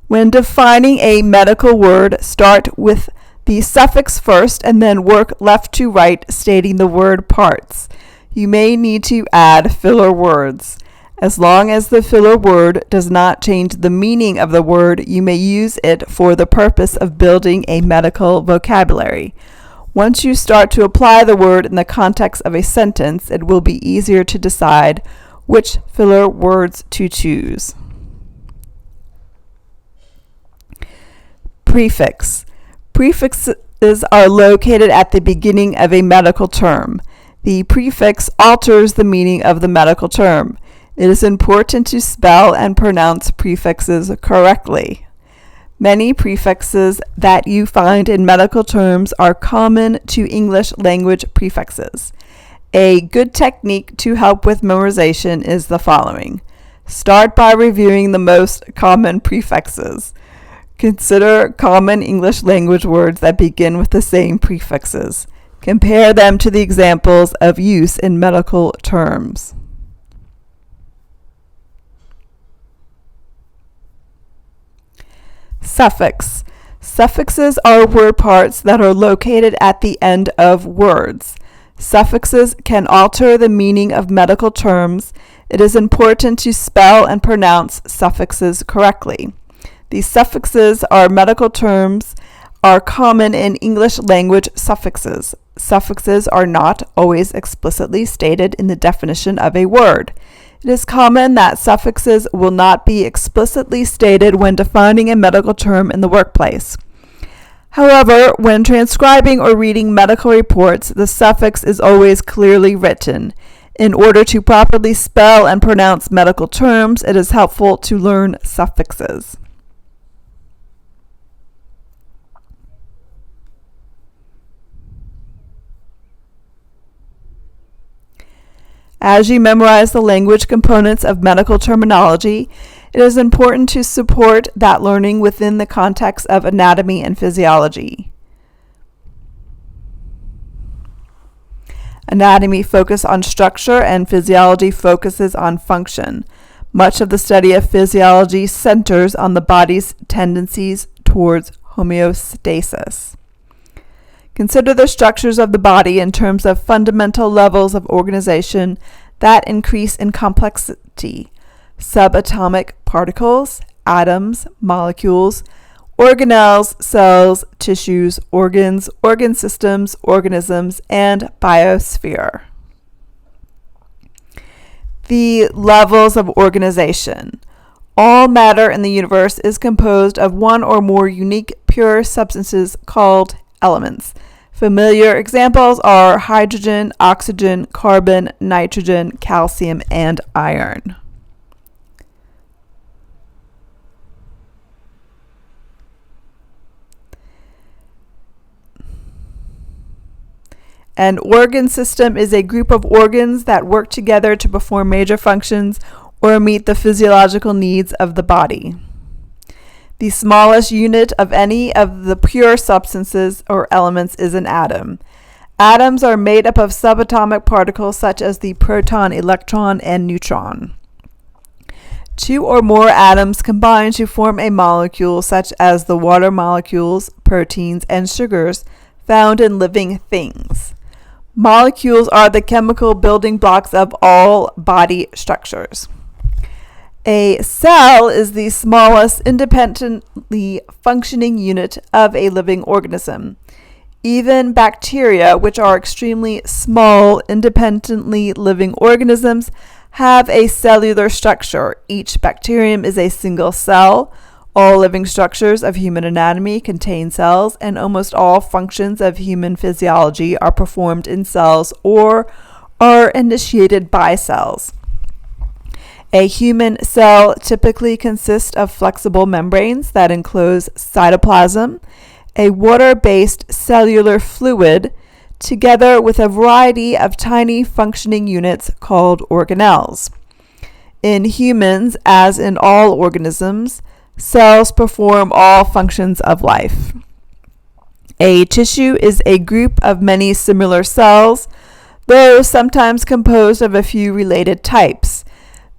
When defining a medical word, start with the suffix first and then work left to right, stating the word parts. You may need to add filler words. As long as the filler word does not change the meaning of the word, you may use it for the purpose of building a medical vocabulary. Once you start to apply the word in the context of a sentence, it will be easier to decide which filler words to choose. Prefix. Prefixes are located at the beginning of a medical term. The prefix alters the meaning of the medical term. It is important to spell and pronounce prefixes correctly. Many prefixes that you find in medical terms are common to English language prefixes. A good technique to help with memorization is the following. Start by reviewing the most common prefixes. Consider common English language words that begin with the same prefixes. Compare them to the examples of use in medical terms. Suffix. Suffixes are word parts that are located at the end of words. Suffixes can alter the meaning of medical terms. It is important to spell and pronounce suffixes correctly. These suffixes are medical terms are common in English language suffixes. Suffixes are not always explicitly stated in the definition of a word. It is common that suffixes will not be explicitly stated when defining a medical term in the workplace. However, when transcribing or reading medical reports, the suffix is always clearly written. In order to properly spell and pronounce medical terms, it is helpful to learn suffixes. As you memorize the language components of medical terminology, it is important to support that learning within the context of anatomy and physiology. Anatomy focuses on structure and physiology focuses on function. Much of the study of physiology centers on the body's tendencies towards homeostasis. Consider the structures of the body in terms of fundamental levels of organization that increase in complexity: subatomic particles, atoms, molecules, organelles, cells, tissues, organs, organ systems, organisms, and biosphere. The levels of organization. All matter in the universe is composed of one or more unique pure substances called elements. Familiar examples are hydrogen, oxygen, carbon, nitrogen, calcium, and iron. An organ system is a group of organs that work together to perform major functions or meet the physiological needs of the body. The smallest unit of any of the pure substances or elements is an atom. Atoms are made up of subatomic particles such as the proton, electron, and neutron. Two or more atoms combine to form a molecule such as the water molecules, proteins, and sugars found in living things. Molecules are the chemical building blocks of all body structures. A cell is the smallest independently functioning unit of a living organism. Even bacteria, which are extremely small, independently living organisms, have a cellular structure. Each bacterium is a single cell. All living structures of human anatomy contain cells, and almost all functions of human physiology are performed in cells or are initiated by cells. A human cell typically consists of flexible membranes that enclose cytoplasm, a water-based cellular fluid, together with a variety of tiny functioning units called organelles. In humans, as in all organisms, cells perform all functions of life. A tissue is a group of many similar cells, though sometimes composed of a few related types.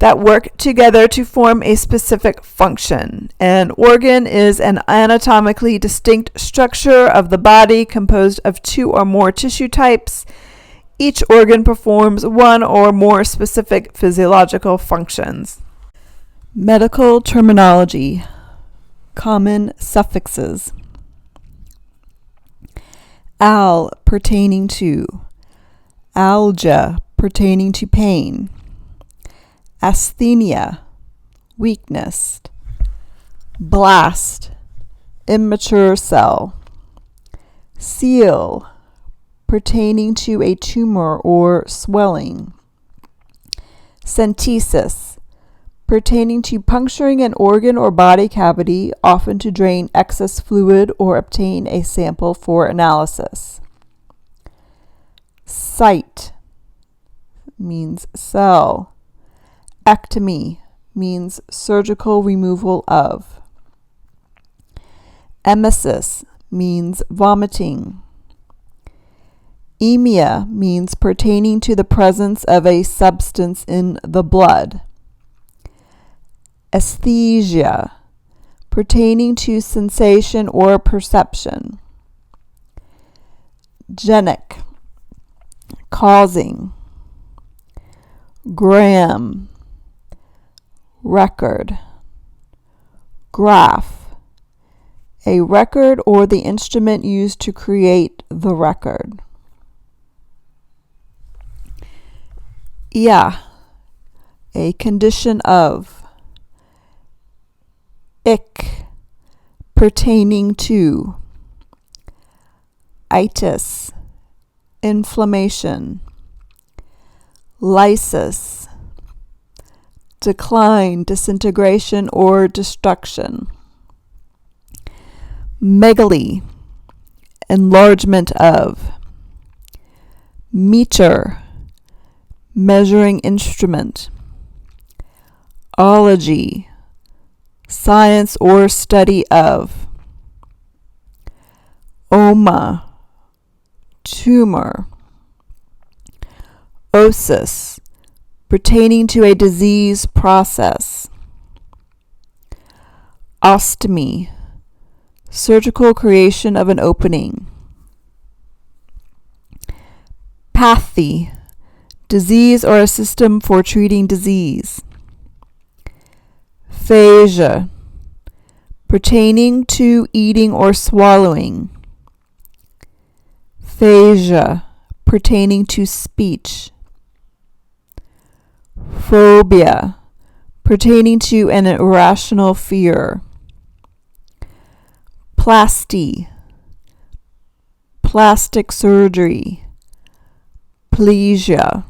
that work together to form a specific function. An organ is an anatomically distinct structure of the body composed of two or more tissue types. Each organ performs one or more specific physiological functions. Medical terminology. Common suffixes. Al, pertaining to. Algia, pertaining to pain. Asthenia, weakness. Blast, immature cell. Seal, pertaining to a tumor or swelling. Centesis, pertaining to puncturing an organ or body cavity, often to drain excess fluid or obtain a sample for analysis. Site means cell. Ectomy means surgical removal of. Emesis means vomiting. Emia means pertaining to the presence of a substance in the blood. Aesthesia, pertaining to sensation or perception. Genic, causing. Gram, record. Graph, a record or the instrument used to create the record. Yeah, a condition of. Ick, pertaining to. Itis, inflammation. Lysis, decline, disintegration, or destruction. Megaly, enlargement of. Meter, measuring instrument. Ology, science or study of. Oma, tumor. Osis, pertaining to a disease process. Ostomy, surgical creation of an opening. Pathy, disease or a system for treating disease. Phasia, pertaining to eating or swallowing. Phasia, pertaining to speech. Phobia, pertaining to an irrational fear. Plasty, plastic surgery. Plesia,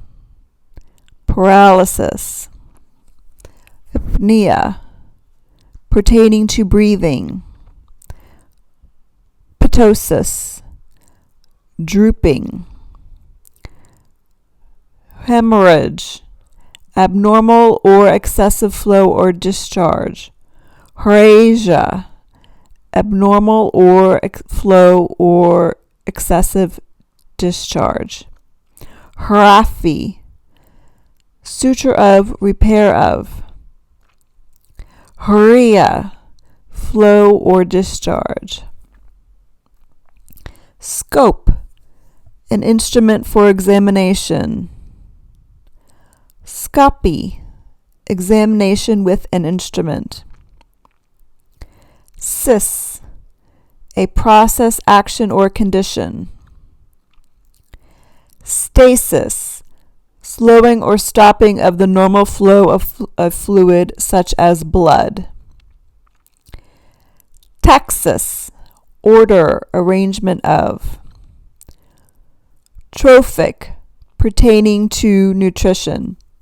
paralysis. Apnea, pertaining to breathing. Ptosis, drooping. Hemorrhage, abnormal or excessive flow or discharge. Hemorrhagia, abnormal or flow or excessive discharge. Harafi, suture of, repair of. Urea, flow or discharge. Scope, an instrument for examination. Scopy, examination with an instrument. Cis, a process, action, or condition. Stasis, slowing or stopping of the normal flow of fluid such as blood. Taxis, order, arrangement of. Trophic, pertaining to nutrition.